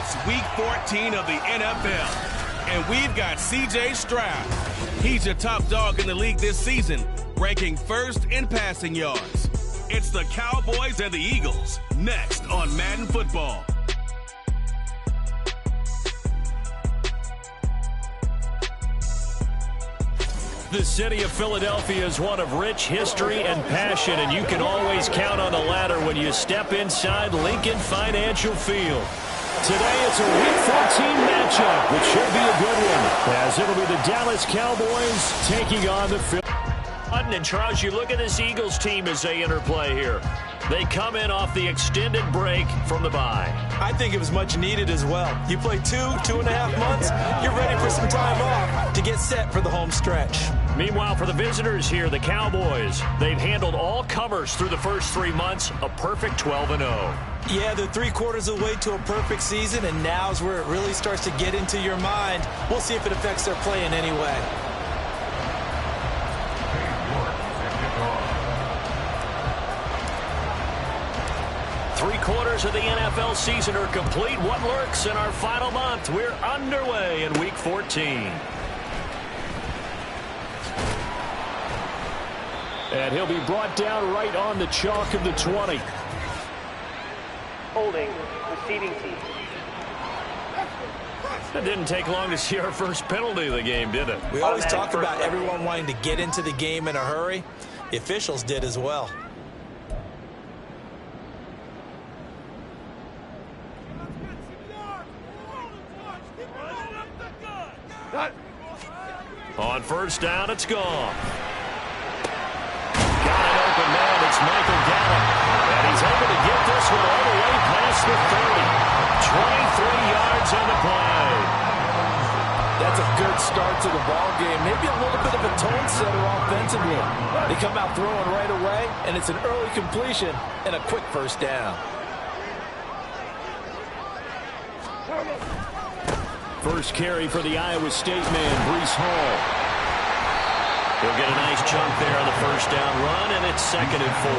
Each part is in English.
It's Week 14 of the NFL, and we've got C.J. Stroud. He's your top dog in the league this season, ranking first in passing yards. It's the Cowboys and the Eagles, next on Madden Football. The city of Philadelphia is one of rich history and passion, and you can always count on the ladder when you step inside Lincoln Financial Field. Today it's a Week 14 matchup, which should be a good one, as it'll be the Dallas Cowboys taking on the Philly. And Charles, you look at this Eagles team as they interplay here. They come in off the extended break from the bye. I think it was much needed as well. You play 2.5 months, you're ready for some time off to get set for the home stretch. Meanwhile, for the visitors here, the Cowboys, they've handled all comers through the first 3 months, a perfect 12-0. Yeah, they're 3/4 of the way to a perfect season, and now's where it really starts to get into your mind. We'll see if it affects their play in any way. Three-quarters of the NFL season are complete. What lurks in our final month? We're underway in Week 14. And he'll be brought down right on the chalk of the 20. Holding, receiving team. It didn't take long to see our first penalty of the game, did it? We always talk about everyone wanting to get into the game in a hurry. The officials did as well. On first down, it's gone. Got an open man. It's Michael Gallup. And he's able to get this one all the way past the 30. 23 yards on the play. That's a good start to the ball game. Maybe a little bit of a tone setter offensively. They come out throwing right away, and it's an early completion and a quick first down. First carry for the Iowa State man, Breece Hall. He'll get a nice chunk there on the first down run, and it's 2nd and 4.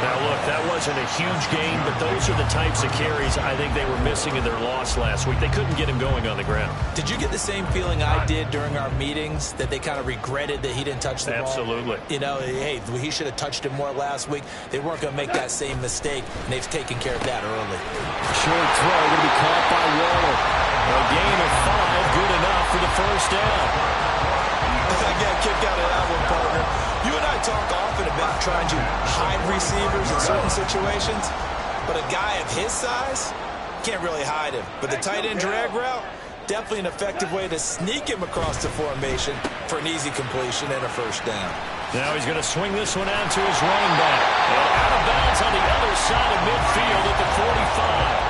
Now, look, that wasn't a huge gain, but those are the types of carries I think they were missing in their loss last week. They couldn't get him going on the ground. Did you get the same feeling I did during our meetings, that they kind of regretted that he didn't touch the ball? Absolutely. You know, hey, he should have touched it more last week. They weren't going to make that same mistake, and they've taken care of that early. Short throw going to be caught by Waller. A gain of 5, good enough for the first down. I got a kick out of that one, partner. You and I talk often about trying to hide receivers in certain situations, but a guy of his size can't really hide him. But the tight end drag route, definitely an effective way to sneak him across the formation for an easy completion and a first down. Now he's going to swing this one out to his running back. And out of bounds on the other side of midfield at the 45.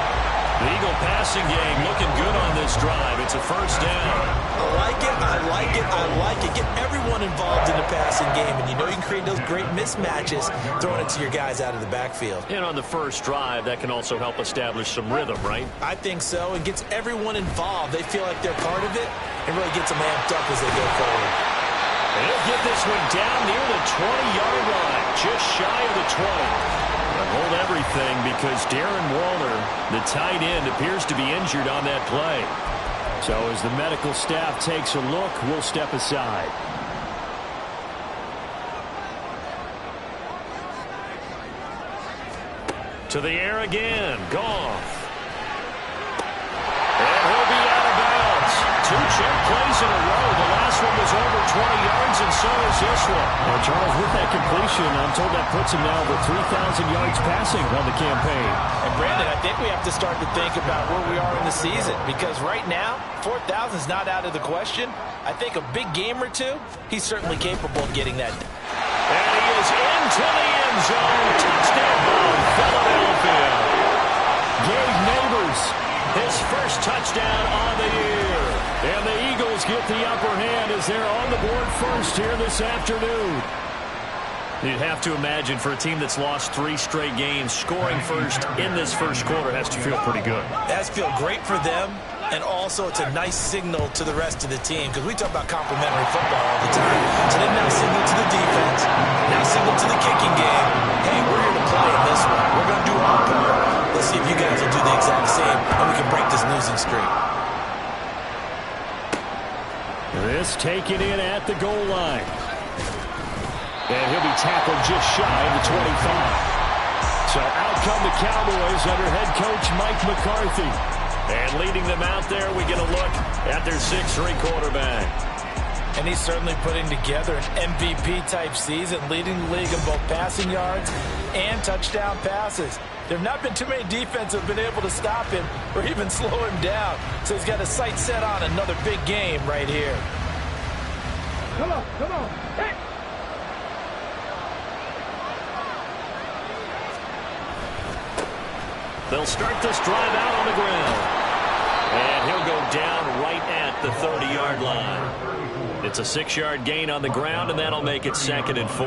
The Eagle passing game looking good on this drive. It's a first down. I like it, I like it, I like it. Get everyone involved in the passing game, and you know you can create those great mismatches throwing it to your guys out of the backfield. And on the first drive, that can also help establish some rhythm, right? I think so. It gets everyone involved. They feel like they're part of it, and really gets them amped up as they go forward. And he'll get this one down near the 20-yard line, just shy of the 20. Hold everything because Darren Waller, the tight end, appears to be injured on that play. So as the medical staff takes a look, we'll step aside. To the air again, Goff. And he'll be out of bounds. 2 check plays in a row. The last one was over 20 yards, and so is this one. Well, Charles, with that completion, I'm told that puts him now over 3,000 yards passing on the campaign. And Brandon, I think we have to start to think about where we are in the season, because right now, 4,000 is not out of the question. I think a big game or two, he's certainly capable of getting that. And he is into the end zone. Touchdown, Philadelphia. Gabe Neighbors, his first touchdown on the year. And the Eagles get the upper hand as they're on the board first here this afternoon. You'd have to imagine for a team that's lost 3 straight games, scoring first in this first quarter has to feel pretty good. It has to feel great for them, and also it's a nice signal to the rest of the team, because we talk about complimentary football all the time. So they now signal to the defense, now signal to the kicking game. Hey, we're here to play in this one. We're going to do our part. Let's see if you guys will do the exact same, and we can break this news This taken in at the goal line. And he'll be tackled just shy of the 25. So out come the Cowboys under head coach Mike McCarthy. And leading them out there, we get a look at their 6'3" quarterback. And he's certainly putting together an MVP-type season, leading the league in both passing yards and touchdown passes. There have not been too many defenses that have been able to stop him or even slow him down. So he's got his sights set on another big game right here. Come on, come on. Hey. They'll start this drive out on the ground. And he'll go down right at the 30-yard line. It's a 6-yard gain on the ground, and that'll make it 2nd and 4.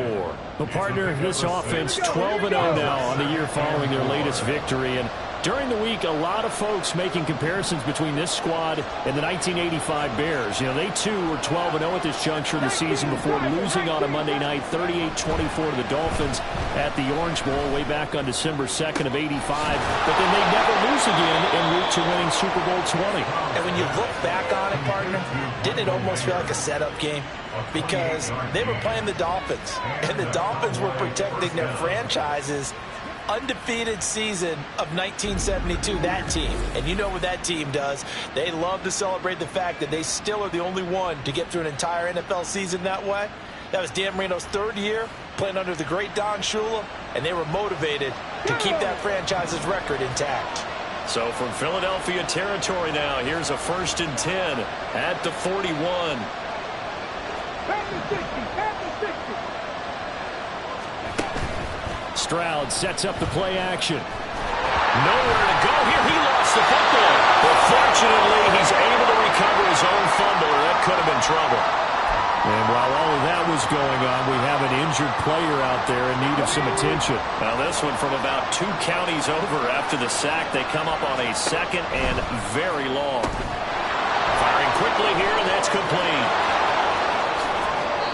Well, partner, this offense 12-0 now on the year following their latest victory. And during the week, a lot of folks making comparisons between this squad and the 1985 Bears. You know, they too were 12-0 at this juncture of the season before losing on a Monday night 38-24 to the Dolphins at the Orange Bowl way back on December 2nd of 85. But then they never lose again en route to winning Super Bowl 20. And when you look back on it, partner, didn't it almost feel like a setup game? Because they were playing the Dolphins, and the Dolphins were protecting their franchise's undefeated season of 1972, that team. And you know what that team does. They love to celebrate the fact that they still are the only one to get through an entire NFL season that way. That was Dan Marino's 3rd year, playing under the great Don Shula, and they were motivated to keep that franchise's record intact. So from Philadelphia territory now, here's a 1st and 10 at the 41. Back to 60, back to 60. Stroud sets up the play action. Nowhere to go here. He lost the football. But fortunately, he's able to recover his own fumble. That could have been trouble. And while all of that was going on, we have an injured player out there in need of some attention. Now this one from about 2 counties over after the sack. They come up on a 2nd and very long. Firing quickly here, and that's complete.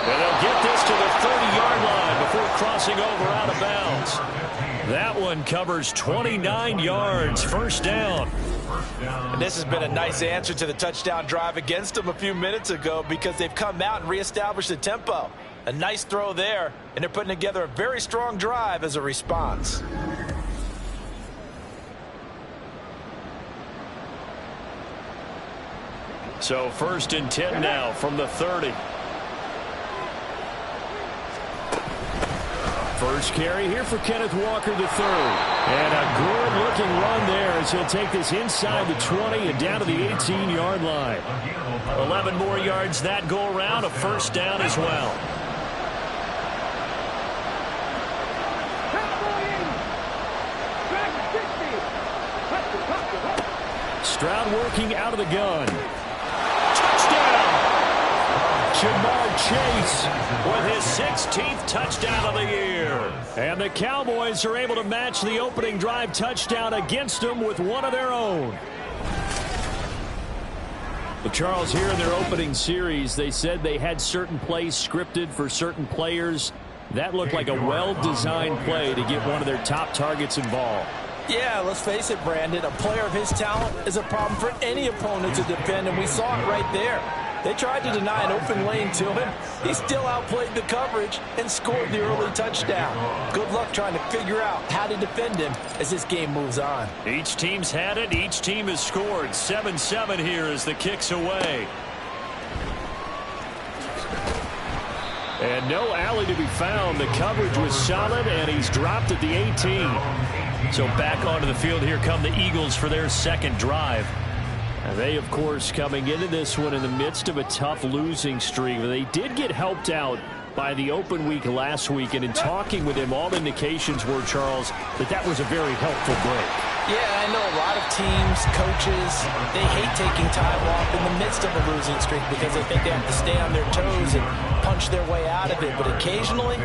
And they'll get this to the 30-yard line before crossing over out of bounds. That one covers 29 yards, 1st down. And this has been a nice answer to the touchdown drive against them a few minutes ago because they've come out and reestablished the tempo. A nice throw there, and they're putting together a very strong drive as a response. So 1st and 10 now from the 30. First carry here for Kenneth Walker III. And a good-looking run there as he'll take this inside the 20 and down to the 18-yard line. 11 more yards that go around, a 1st down as well. Stroud working out of the gun. Touchdown! Jamar Chase with his 16th touchdown of the year. And the Cowboys are able to match the opening drive touchdown against them with one of their own. Well, Charles, here in their opening series, they said they had certain plays scripted for certain players. That looked like a well-designed play to get one of their top targets involved. Yeah, let's face it, Brandon. A player of his talent is a problem for any opponent to defend, and we saw it right there. They tried to deny an open lane to him. He still outplayed the coverage and scored the early touchdown. Good luck trying to figure out how to defend him as this game moves on. Each team's had it. Each team has scored. 7-7 here as the kick's away. And no alley to be found. The coverage was solid, and he's dropped at the 18. So back onto the field, here come the Eagles for their 2nd drive. And they, of course, coming into this one in the midst of a tough losing streak. They did get helped out by the open week last week, and in talking with him, all indications were, Charles, that was a very helpful break. Yeah, I know a lot of teams, coaches, they hate taking time off in the midst of a losing streak because they think they have to stay on their toes and punch their way out of it. But occasionally,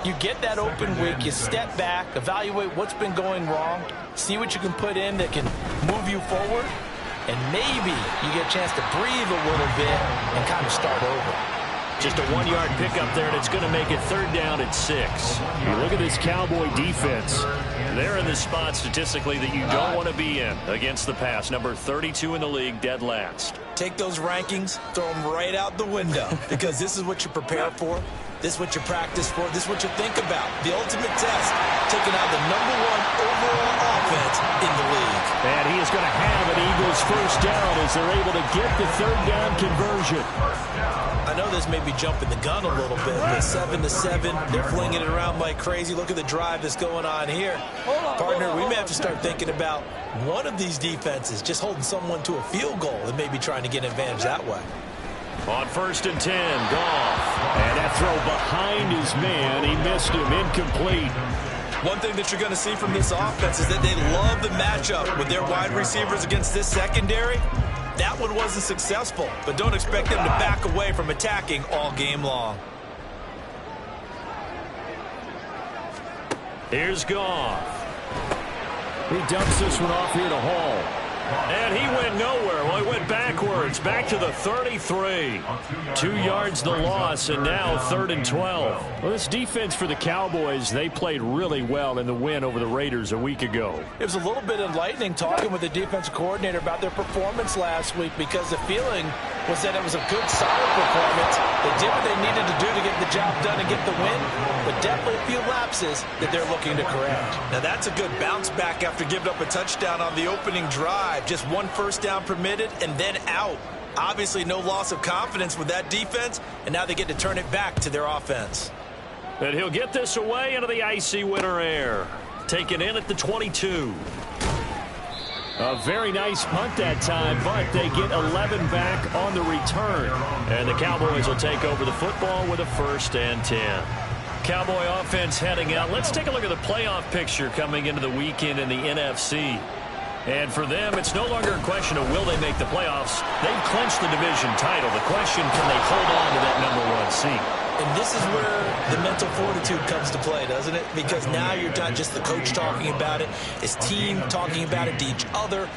you get that open week, you step back, evaluate what's been going wrong, see what you can put in that can move you forward, and maybe you get a chance to breathe a little bit and kind of start over. Just a 1-yard pickup there, and it's going to make it 3rd down and 6. You look at this Cowboy defense. They're in the spot statistically that you don't want to be in against the pass. Number 32 in the league, dead last. Take those rankings, throw them right out the window, because this is what you prepare for. This is what you practice for. This is what you think about. The ultimate test, taking out the #1 overall offense in the league. And he is going to have an Eagles first down as they're able to get the 3rd down conversion. I know this may be jumping the gun a little bit, but 7-7, they're flinging it around like crazy. Look at the drive that's going on here. Partner, we may have to start thinking about one of these defenses just holding someone to a field goal and maybe trying to get an advantage that way. On 1st and 10, Goff. And that throw behind his man. He missed him, incomplete. One thing that you're going to see from this offense is that they love the matchup with their wide receivers against this secondary. That one wasn't successful, but don't expect them to back away from attacking all game long. Here's Goff. He dumps this one off here to Hall. And he went nowhere. Well, he went backwards, back to the 33. 2 yards the loss, and now 3rd and 12. Well, this defense for the Cowboys, they played really well in the win over the Raiders a week ago. It was a little bit enlightening talking with the defensive coordinator about their performance last week, because the feeling was that it was a good, solid performance. They did what they needed to do to get the job done and get the win, but definitely a few lapses that they're looking to correct. Now that's a good bounce back after giving up a touchdown on the opening drive. Just 1 first down permitted and then out. Obviously no loss of confidence with that defense, and now they get to turn it back to their offense. And he'll get this away into the icy winter air. Taken in at the 22. A very nice punt that time, but they get 11 back on the return. And the Cowboys will take over the football with a 1st and 10. Cowboy offense heading out. Let's take a look at the playoff picture coming into the weekend in the NFC. And for them, it's no longer a question of will they make the playoffs. They've clinched the division title. The question, can they hold on to that #1 seed? And this is where the mental fortitude comes to play, doesn't it? Because now you're not just the coach talking about it, it's team talking about it to each other,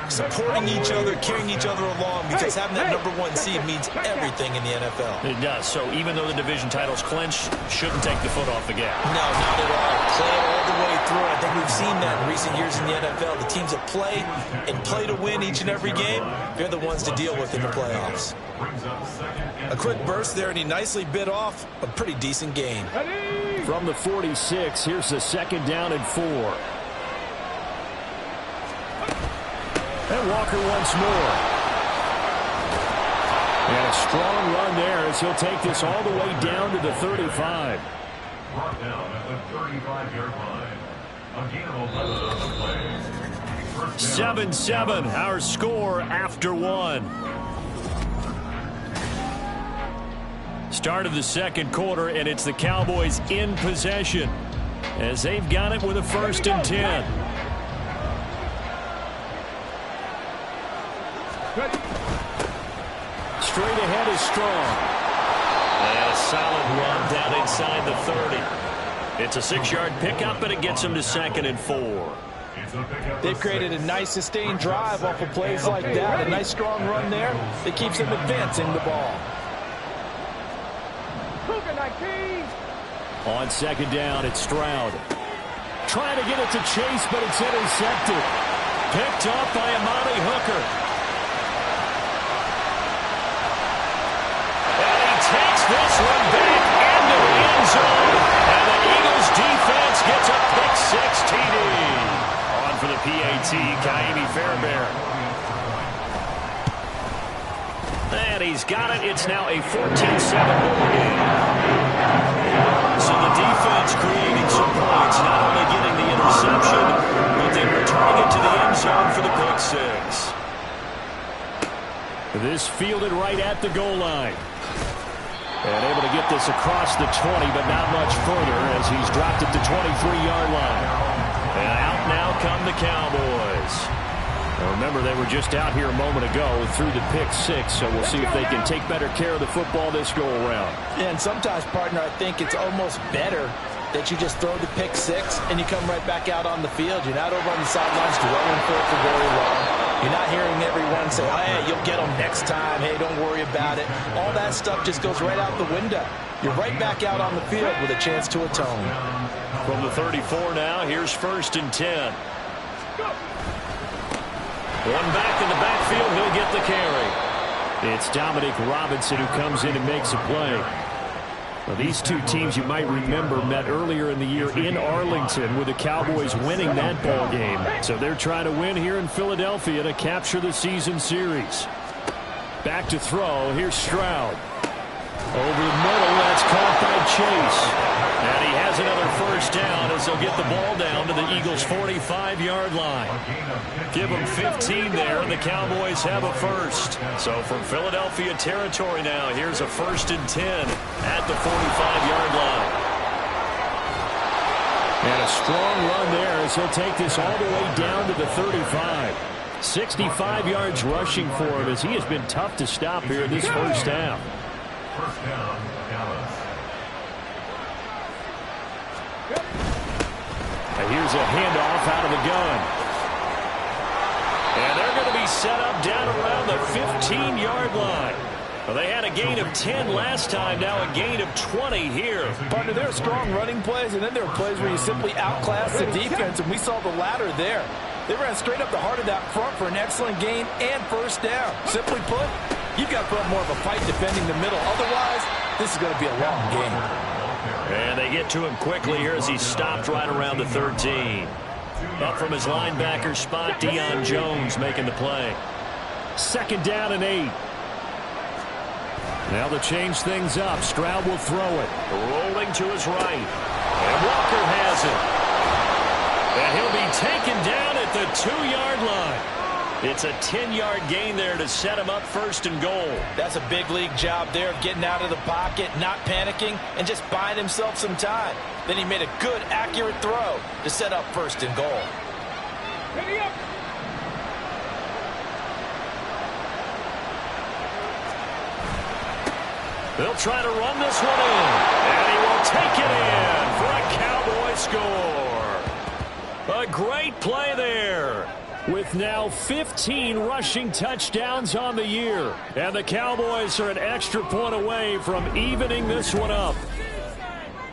supporting each other, carrying each other along, because having that #1 seed means everything in the NFL. It does. So even though the division title's clinched, shouldn't take the foot off the gas. No, not at all. Play it all the way through. I think we've seen that in recent years in the NFL. The teams that play and play to win each and every game, they're the ones to deal with in the playoffs. A quick burst there, and he nicely bit off a pretty decent gain. From the 46, here's the 2nd down and 4. And Walker once more. And a strong run there as he'll take this all the way down to the 35. Brought down at the 35-yard line. A gain of 11 on the play. 7-7, our score after 1. Start of the 2nd quarter, and it's the Cowboys in possession as they've got it with a 1st and 10. Straight ahead is Strong. And a solid run down inside the 30. It's a 6-yard pickup, and it gets him to 2nd and 4. They've created a nice sustained drive off of plays like that. A nice strong run there that keeps them advancing the ball. On 2nd down, it's Stroud. Trying to get it to Chase, but it's intercepted. Picked up by Amani Hooker. And he takes this one back into the end zone. And the Eagles defense gets a pick-6 TD. On for the PAT, Kaimi Fairbairn. And he's got it. It's now a 14-7 ball game. So the defense creating some points, not only getting the interception, but then returning it to the end zone for the pick-6. This fielded right at the goal line. And able to get this across the 20, but not much further as he's dropped it to 23-yard line. And out now come the Cowboys. Now remember, they were just out here a moment ago through the pick-6, so we'll see if they can take better care of the football this go-around. Yeah, and sometimes, partner, I think it's almost better that you just throw the pick-6 and you come right back out on the field. You're not over on the sidelines dwelling for it for very long. You're not hearing everyone say, hey, you'll get them next time. Hey, don't worry about it. All that stuff just goes right out the window. You're right back out on the field with a chance to atone. From the 34 now, here's 1st and 10. One back in the backfield, he'll get the carry. It's Dominic Robinson who comes in and makes a play. Well, these two teams, you might remember, met earlier in the year in Arlington with the Cowboys winning that ball game. So they're trying to win here in Philadelphia to capture the season series. Back to throw. Here's Stroud. Over the middle, that's caught by Chase. And he has another 1st down as they'll get the ball down to the Eagles' 45-yard line. Give them 15 there, and the Cowboys have a 1st. So from Philadelphia territory now, here's a 1st and 10 at the 45-yard line. And a strong run there as he'll take this all the way down to the 35. 65 yards rushing for him as he has been tough to stop here in this 1st half. 1st down, Dallas. And here's a handoff out of the gun. And they're going to be set up down around the 15-yard line. Well, they had a gain of 10 last time, now a gain of 20 here. Partner, there are strong running plays, and then there are plays where you simply outclass the defense, and we saw the latter there. They ran straight up the heart of that front for an excellent gain and 1st down. Simply put, you've got to put up more of a fight defending the middle. Otherwise, this is going to be a long game. And they get to him quickly here as he's stopped right around the 13. Up from his linebacker spot, Deion Jones making the play. 2nd down and 8. Now to change things up, Stroud will throw it. Rolling to his right. And Walker has it. And he'll be taken down at the 2-yard line. It's a 10-yard gain there to set him up 1st and goal. That's a big league job there of getting out of the pocket, not panicking, and just buying himself some time. Then he made a good, accurate throw to set up 1st and goal. Ready up. They'll try to run this one in. And he will take it in for a Cowboy score. A great play there. With now 15 rushing touchdowns on the year. And the Cowboys are an extra point away from evening this one up.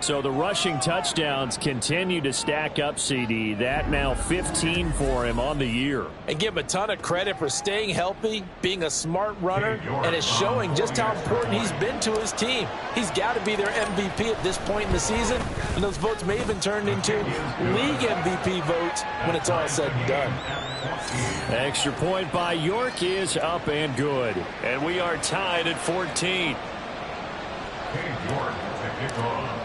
So the rushing touchdowns continue to stack up, CD. That now 15 for him on the year. And give him a ton of credit for staying healthy, being a smart runner, and it's showing just how important he's been to his team. He's got to be their MVP at this point in the season, and those votes may have been turned into league MVP votes when it's all said and done. Extra point by York is up and good. And we are tied at 14. York to kick off.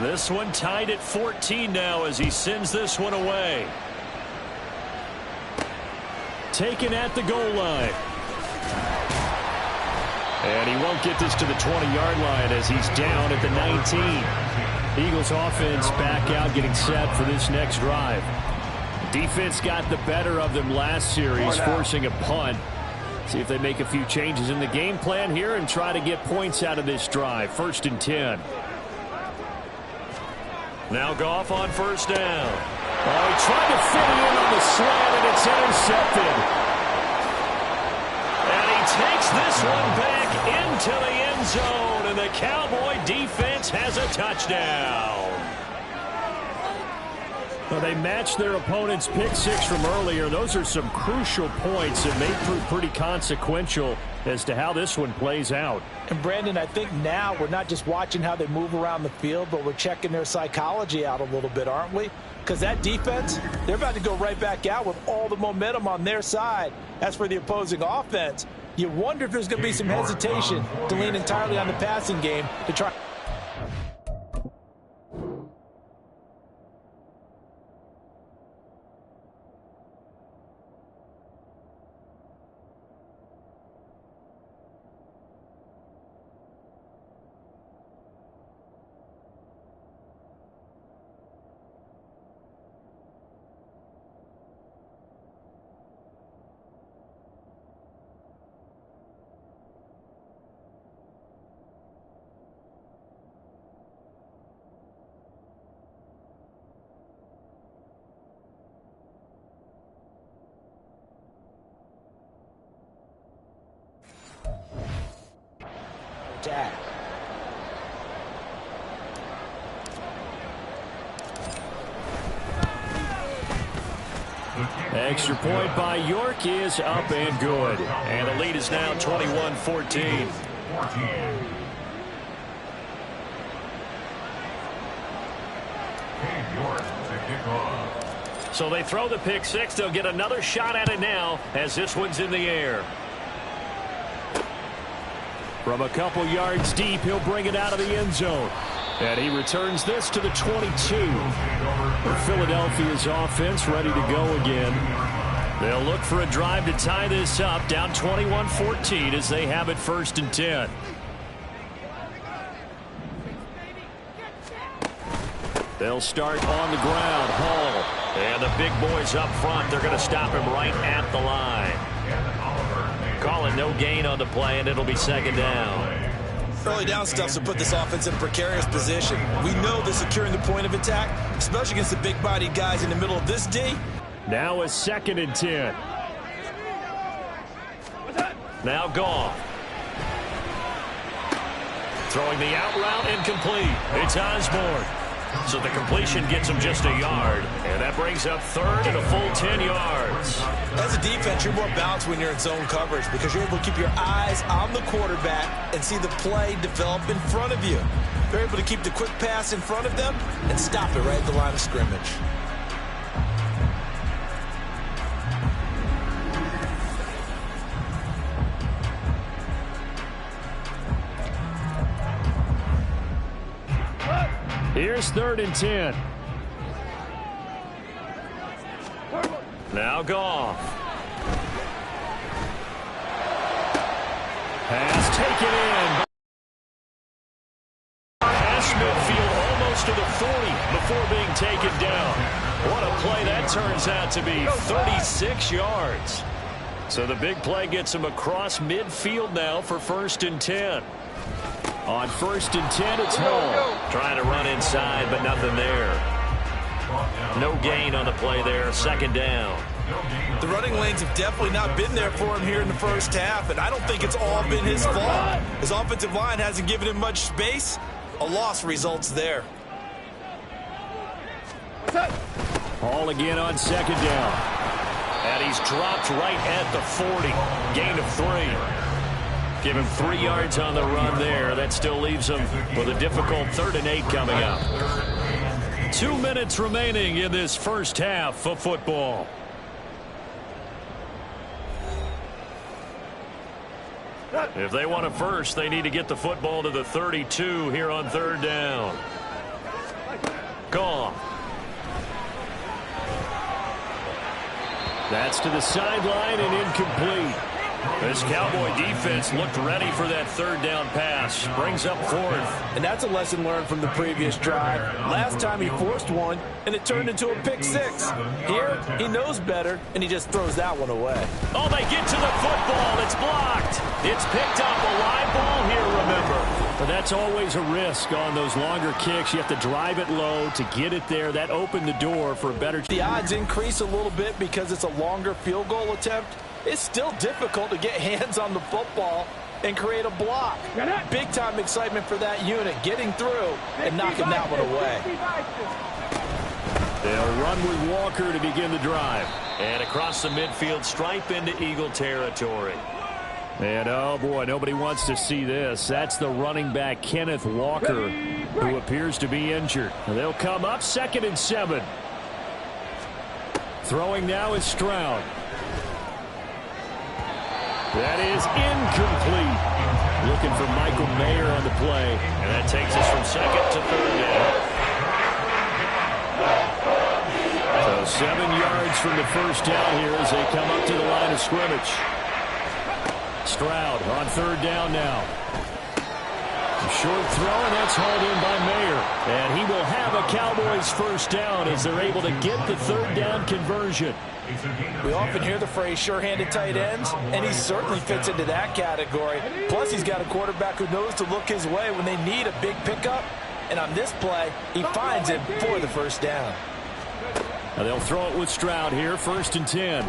This one tied at 14 now as he sends this one away. Taken at the goal line. And he won't get this to the 20-yard line as he's down at the 19. Eagles offense back out getting set for this next drive. Defense got the better of them last series, forcing a punt. See if they make a few changes in the game plan here and try to get points out of this drive. 1st and 10. Now Goff on 1st down. Oh, he tried to fit it in on the slant, and it's intercepted. And he takes this one back into the end zone, and the Cowboy defense has a touchdown. Well, they matched their opponent's pick six from earlier. Those are some crucial points that may prove pretty consequential as to how this one plays out. And Brandon, I think now we're not just watching how they move around the field, but we're checking their psychology out a little bit, aren't we? Because that defense, they're about to go right back out with all the momentum on their side. As for the opposing offense, you wonder if there's going to be some hesitation to lean entirely on the passing game to try. attack. Extra point by York is up and good. And the lead is now 21-14. So they throw the pick six. They'll get another shot at it now as this one's in the air. From a couple yards deep, he'll bring it out of the end zone. And he returns this to the 22. Philadelphia's offense ready to go again. They'll look for a drive to tie this up, down 21-14 as they have it 1st and 10. They'll start on the ground. Hall. And the big boys up front. They're going to stop him right at the line. Call it no gain on the play, and it'll be 2nd down. Early down stuff to put this offense in a precarious position. We know they're securing the point of attack, especially against the big-bodied guys in the middle of this D. Now a 2nd and 10. Now Goff. Throwing the out route incomplete. It's Osborne. So the completion gets him just a yard. And that brings up 3rd and a full 10 yards. As a defense, you're more balanced when you're in zone coverage because you're able to keep your eyes on the quarterback and see the play develop in front of you. They're able to keep the quick pass in front of them and stop it right at the line of scrimmage. Here's 3rd and 10. Now Goff. Pass taken in. Past midfield almost to the 40 before being taken down. What a play that turns out to be. 36 yards. So the big play gets him across midfield now for 1st and 10. On 1st and 10, it's Hall. Trying to run inside, but nothing there. No gain on the play there. 2nd down. The running lanes have definitely not been there for him here in the first half, and I don't think it's all been his fault. His offensive line hasn't given him much space. A loss results there. Hall again on 2nd down. And he's dropped right at the 40. Gain of 3. Give him 3 yards on the run there. That still leaves him with a difficult 3rd and 8 coming up. 2 minutes remaining in this first half of football. If they want a first, they need to get the football to the 32 here on 3rd down. Goff. That's to the sideline and incomplete. This Cowboy defense looked ready for that 3rd down pass. Brings up 4th. And that's a lesson learned from the previous drive. Last time he forced one, and it turned into a pick 6. Here, he knows better, and he just throws that one away. Oh, they get to the football. It's blocked. It's picked up. A live ball here, remember. But that's always a risk on those longer kicks. You have to drive it low to get it there. That opened the door for a better... The odds increase a little bit because it's a longer field goal attempt. It's still difficult to get hands on the football and create a block. Big-time excitement for that unit, getting through and knocking that one away. They'll run with Walker to begin the drive. And across the midfield stripe into Eagle territory. And, oh, boy, nobody wants to see this. That's the running back, Kenneth Walker, who appears to be injured. They'll come up 2nd and 7. Throwing now is Stroud. That is incomplete. Looking for Michael Mayer on the play. And that takes us from 2nd to 3rd down. So 7 yards from the first down here as they come up to the line of scrimmage. Stroud on 3rd down now. Short throw, and that's hauled in by Mayer. And he will have a Cowboys 1st down as they're able to get the 3rd down conversion. We often hear the phrase sure-handed tight ends, and he certainly fits into that category. Plus, he's got a quarterback who knows to look his way when they need a big pickup. And on this play, he finds it for the 1st down. Now they'll throw it with Stroud here, 1st and 10.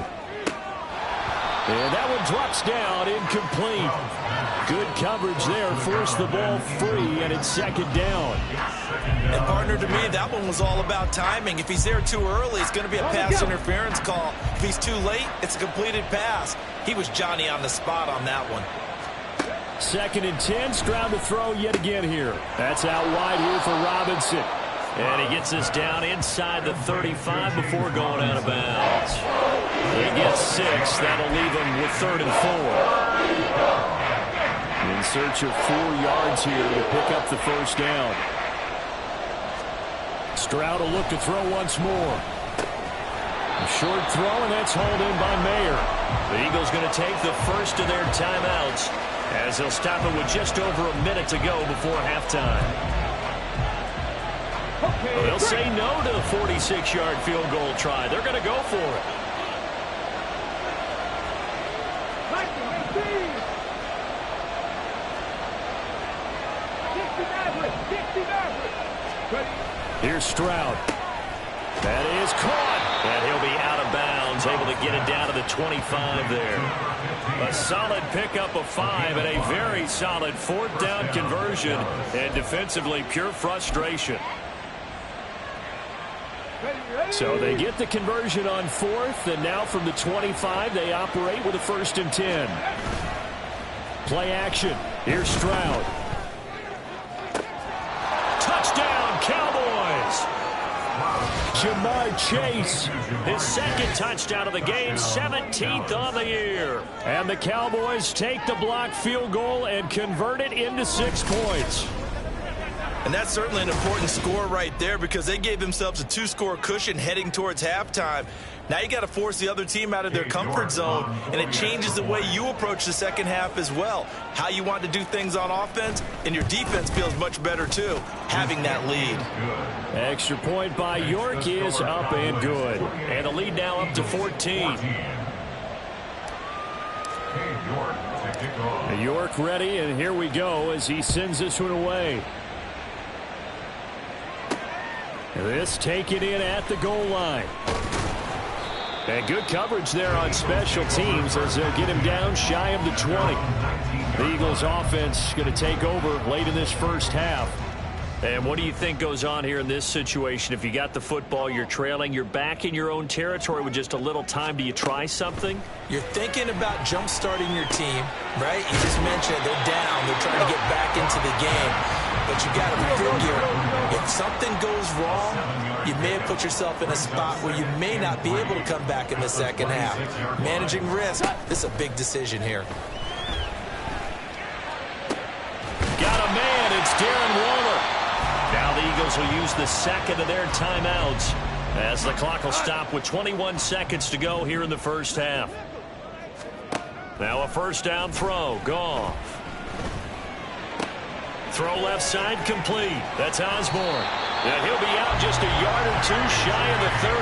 And that one drops down, incomplete. Good coverage there. Forced the ball free, and it's second down. And, partner, to me, that one was all about timing. If he's there too early, it's going to be a pass interference call. If he's too late, it's a completed pass. He was Johnny on the spot on that one. 2nd and 10. Stroud to throw yet again here. That's out wide here for Robinson. And he gets this down inside the 35 before going out of bounds. He gets 6. That'll leave him with 3rd and 4. In search of 4 yards here to pick up the first down. Stroud will look to throw once more. A short throw, and that's hauled in by Mayer. The Eagles going to take the first of their timeouts as they'll stop it with just over a minute to go before halftime. They'll say no to the 46-yard field goal try. They're going to go for it. Here's Stroud. That is caught. And he'll be out of bounds, able to get it down to the 25 there. A solid pickup of 5 and a very solid 4th down conversion. And defensively, pure frustration. So they get the conversion on 4th, and now from the 25, they operate with a 1st and 10. Play action. Here's Stroud. Touchdown, Cowboys! Jamar Chase, his 2nd touchdown of the game, 17th on the year. And the Cowboys take the blocked field goal and convert it into 6 points. And that's certainly an important score right there because they gave themselves a 2-score cushion heading towards halftime. Now you got to force the other team out of their comfort zone, and it changes the way you approach the second half as well. How you want to do things on offense, and your defense feels much better too, having that lead. Extra point by York is up and good. And the lead now up to 14. York ready, and here we go as he sends this one away. This taken in at the goal line. And good coverage there on special teams as they'll get him down shy of the 20. The Eagles offense going to take over late in this first half. And what do you think goes on here in this situation? If you got the football, you're trailing, you're back in your own territory with just a little time. Do you try something? You're thinking about jump-starting your team, right? You just mentioned they're down. They're trying to get back into the game. But you got to figure, if something goes wrong, you may have put yourself in a spot where you may not be able to come back in the second half. Managing risk, this is a big decision here. Got a man, it's Darren Waller. Now the Eagles will use the 2nd of their timeouts as the clock will stop with 21 seconds to go here in the first half. Now a 1st down throw, Goff. Throw left side complete. That's Osborne. Yeah, he'll be out just a yard or 2 shy of the 30.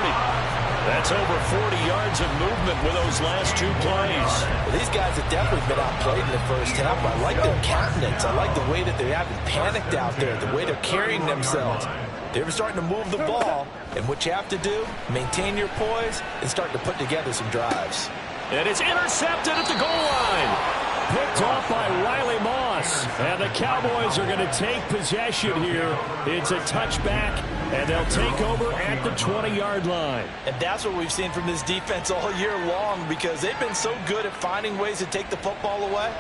That's over 40 yards of movement with those last 2 plays. Well, these guys have definitely been outplayed in the first half. I like their countenance. I like the way that they haven't panicked out there, the way they're carrying themselves. They're starting to move the ball, and what you have to do, maintain your poise and start to put together some drives. And it's intercepted at the goal line. Picked off by Riley Moss. And the Cowboys are going to take possession here. It's a touchback, and they'll take over at the 20-yard line. And that's what we've seen from this defense all year long because they've been so good at finding ways to take the football away.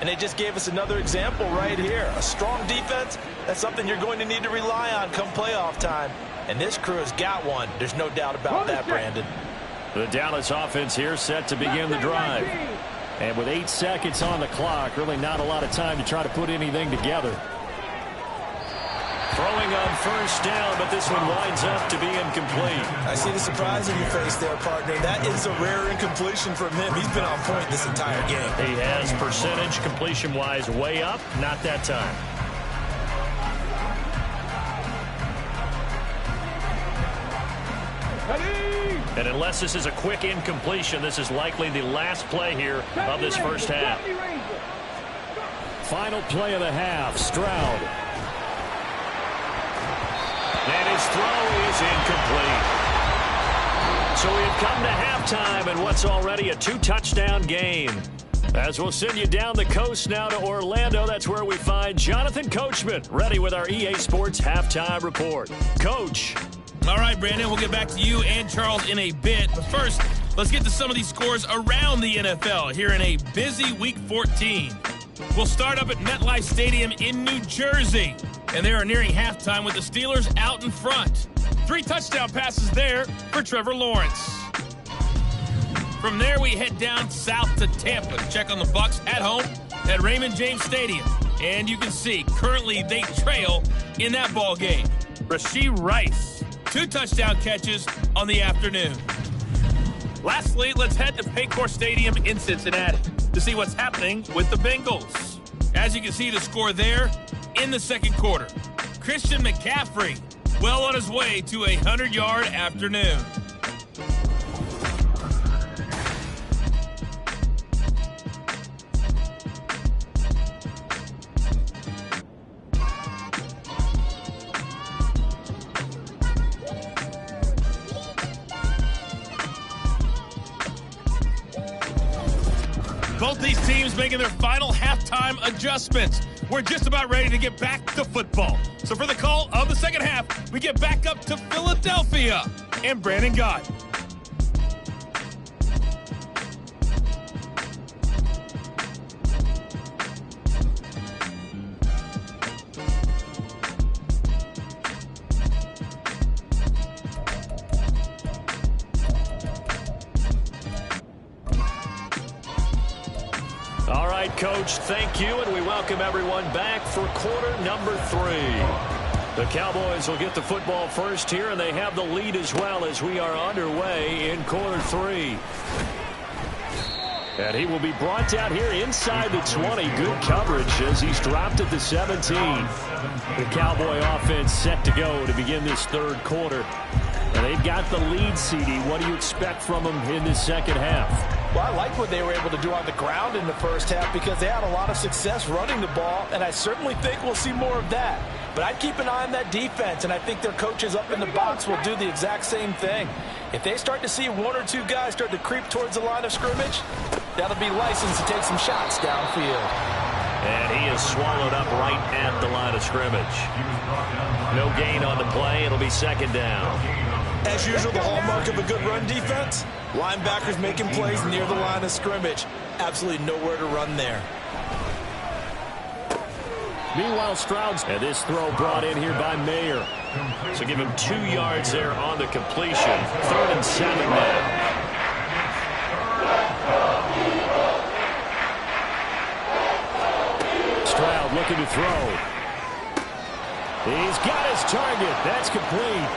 And they just gave us another example right here. A strong defense, that's something you're going to need to rely on come playoff time. And this crew has got one. There's no doubt about that, Brandon. The Dallas offense here set to begin the drive. And with 8 seconds on the clock, really not a lot of time to try to put anything together. Throwing on 1st down, but this one winds up to be incomplete. I see the surprise in your face there, partner. That is a rare incompletion from him. He's been on point this entire game. He has percentage completion-wise way up, not that time. And unless this is a quick incompletion, this is likely the last play here of this first half. Final play of the half, Stroud. And his throw is incomplete. So we've come to halftime in what's already a 2-touchdown game. As we'll send you down the coast now to Orlando, that's where we find Jonathan Coachman, ready with our EA Sports Halftime Report. Coach. All right, Brandon, we'll get back to you and Charles in a bit. But first, let's get to some of these scores around the NFL here in a busy Week 14. We'll start up at MetLife Stadium in New Jersey. And they are nearing halftime with the Steelers out in front. 3 touchdown passes there for Trevor Lawrence. From there, we head down south to Tampa to check on the Bucs at home at Raymond James Stadium. And you can see, currently they trail in that ball game. Rashee Rice, 2 touchdown catches on the afternoon. Lastly, let's head to Paycor Stadium in Cincinnati to see what's happening with the Bengals. As you can see, the score there in the second quarter. Christian McCaffrey, well on his way to a 100-yard afternoon. Both these teams making their final halftime adjustments. We're just about ready to get back to football. So for the call of the second half, we get back up to Philadelphia and Brandon Gott. All right, Coach, thank you, and we welcome everyone back for quarter number 3. The Cowboys will get the football first here, and they have the lead as well as we are underway in quarter 3. And he will be brought down here inside the 20. Good coverage as he's dropped at the 17. The Cowboy offense set to go to begin this third quarter. And they've got the lead, CD. What do you expect from them in this second half? Well, I like what they were able to do on the ground in the first half because they had a lot of success running the ball, and I certainly think we'll see more of that. But I'd keep an eye on that defense, and I think their coaches up in the box will do the exact same thing. If they start to see 1 or 2 guys start to creep towards the line of scrimmage, that'll be licensed to take some shots downfield. And he is swallowed up right at the line of scrimmage. No gain on the play. It'll be second down. As usual, the hallmark of a good run defense, linebackers making plays near the line of scrimmage. Absolutely nowhere to run there. Meanwhile, Stroud's, and this throw brought in here by Mayer. So give him 2 yards there on the completion. 3rd and 7 now. Stroud looking to throw. He's got his target. That's complete.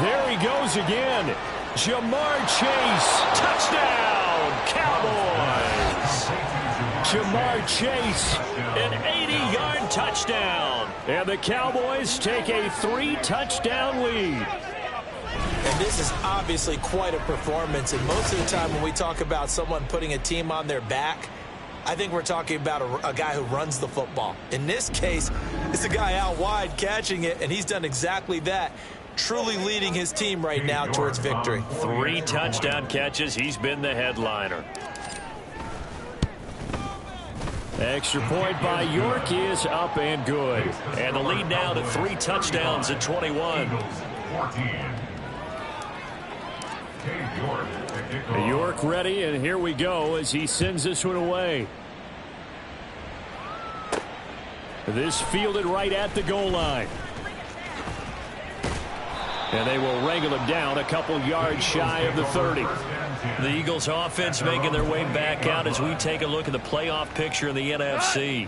There he goes again. Jamar Chase. Touchdown, Cowboys. Jamar Chase, an 80-yard touchdown. And the Cowboys take a 3-touchdown lead. And this is obviously quite a performance. And most of the time when we talk about someone putting a team on their back, I think we're talking about a guy who runs the football. In this case, it's a guy out wide catching it, and he's done exactly that. Truly leading his team right now towards victory. 3 touchdown catches. He's been the headliner. Extra point by York is up and good. And the lead now to 3 touchdowns at 21. York ready, and here we go as he sends this one away. This fielded right at the goal line. And they will wrangle him down a couple yards shy of the 30. The Eagles offense making their way back out as we take a look at the playoff picture in the NFC.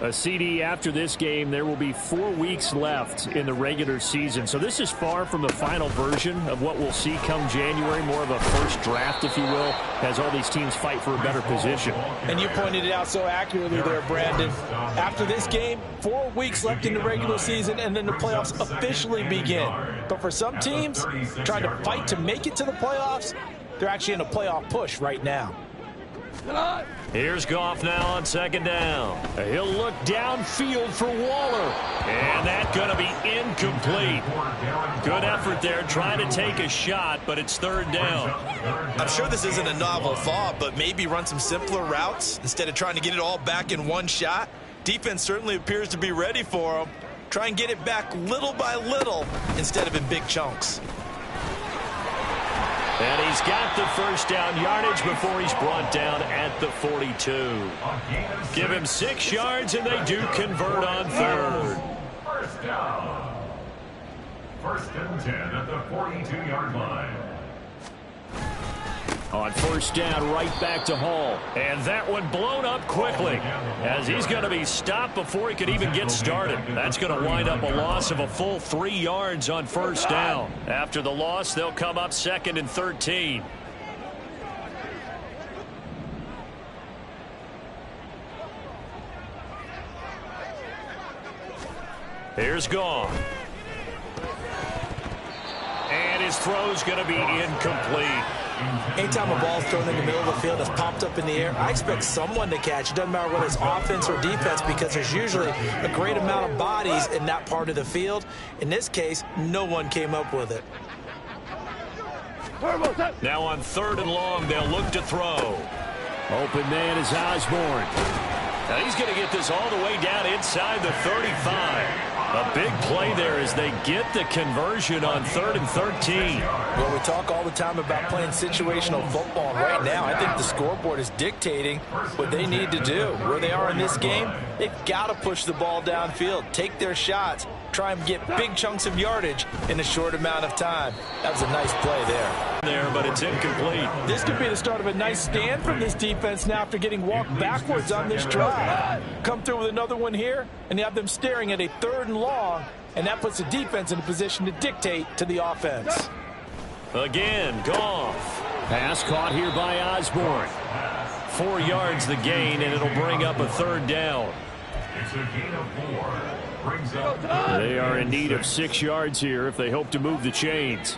A CD after this game, there will be 4 weeks left in the regular season. So this is far from the final version of what we'll see come January, more of a first draft, if you will, as all these teams fight for a better position. And you pointed it out so accurately there, Brandon. After this game, 4 weeks left in the regular season, and then the playoffs officially begin. But for some teams, trying to fight to make it to the playoffs, they're actually in a playoff push right now. Here's Goff now on second down. He'll look downfield for Waller. And that's going to be incomplete. Good effort there trying to take a shot, but it's third down. I'm sure this isn't a novel thought, but maybe run some simpler routes instead of trying to get it all back in one shot. Defense certainly appears to be ready for him. Try and get it back little by little instead of in big chunks. And he's got the first down yardage before he's brought down at the 42. Give him 6 yards, and they do convert on third. First down. First and 10 at the 42-yard line. On first down, right back to Hall. And that one blown up quickly as he's going to be stopped before he could even get started. That's going to wind up a loss of a full 3 yards on first down. After the loss, they'll come up second and 13. Here's Goff. And his throw's going to be incomplete. Anytime a ball's thrown in the middle of the field that's popped up in the air, I expect someone to catch. It doesn't matter whether it's offense or defense because there's usually a great amount of bodies in that part of the field. In this case, no one came up with it. Now on third and long, they'll look to throw. Open man is Osborne. Now he's going to get this all the way down inside the 35. A big play there as they get the conversion on 3rd and 13. Well, we talk all the time about playing situational football, and right now I think the scoreboard is dictating what they need to do. Where they are in this game, they've got to push the ball downfield, take their shots, try and get big chunks of yardage in a short amount of time. That was a nice play there. But it's incomplete. This could be the start of a nice stand from this defense now after getting walked backwards on this drive. Come through with another one here, and you have them staring at a 3rd and long, and that puts the defense in a position to dictate to the offense. Again, Goff. Pass caught here by Osborne. 4 yards the gain, and it'll bring up a 3rd down. It's a gain of 4. Brings up They are in need of 6 yards here if they hope to move the chains.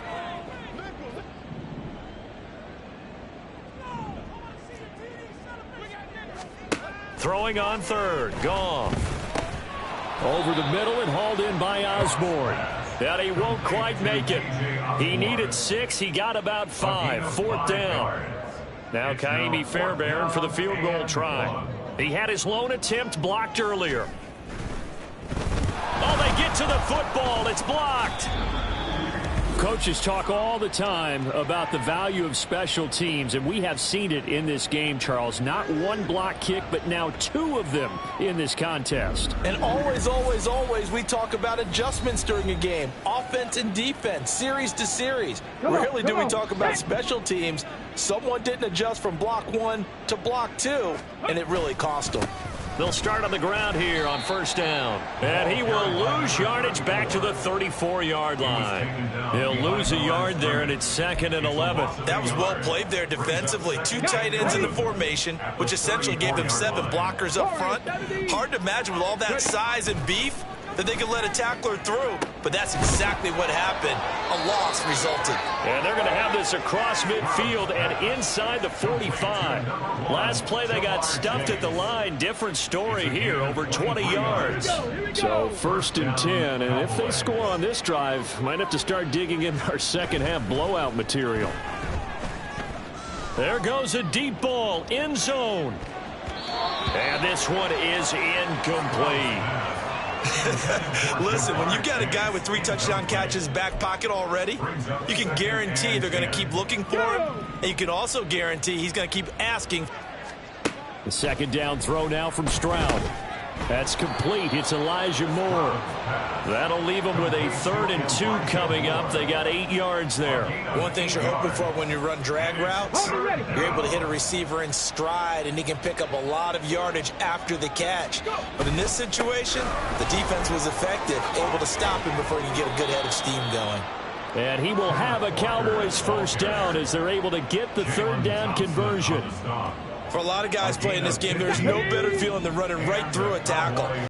Throwing on third, Goff. Over the middle and hauled in by Osborne. But he won't quite make it. He needed 6. He got about 5. 4th down. Now Kaimi Fairbairn for the field goal try. He had his lone attempt blocked earlier. Oh, they get to the football. It's blocked. Coaches talk all the time about the value of special teams, and we have seen it in this game, Charles. Not one block kick, but now 2 of them in this contest. And always, always, always we talk about adjustments during a game. Offense and defense, series to series. Rarely do we talk about special teams. Someone didn't adjust from block 1 to block 2, and it really cost them. They'll start on the ground here on first down. And he will lose yardage back to the 34-yard line. He'll lose a yard there, and it's 2nd and 11. That was well played there defensively. 2 tight ends in the formation, which essentially gave them 7 blockers up front. Hard to imagine with all that size and beef that they could let a tackler through, but that's exactly what happened. A loss resulted. And they're going to have this across midfield and inside the 45. Last play they got stuffed at the line. Different story here, over 20 yards. So 1st and 10, and if they score on this drive, might have to start digging in our second half blowout material. There goes a deep ball, end zone. And this one is incomplete. Listen, when you got a guy with 3 touchdown catches back pocket already, you can guarantee they're going to keep looking for him, and you can also guarantee he's going to keep asking. The 2nd down throw now from Stroud. That's complete. It's Elijah Moore. That'll leave them with a 3rd and 2 coming up. They got 8 yards there. One thing you're hoping for when you run drag routes, you're able to hit a receiver in stride, and he can pick up a lot of yardage after the catch. But in this situation, the defense was effective, able to stop him before you get a good head of steam going. And he will have a Cowboys first down as they're able to get the 3rd down conversion. For a lot of guys playing this game, there's no better feeling than running right through a tackle.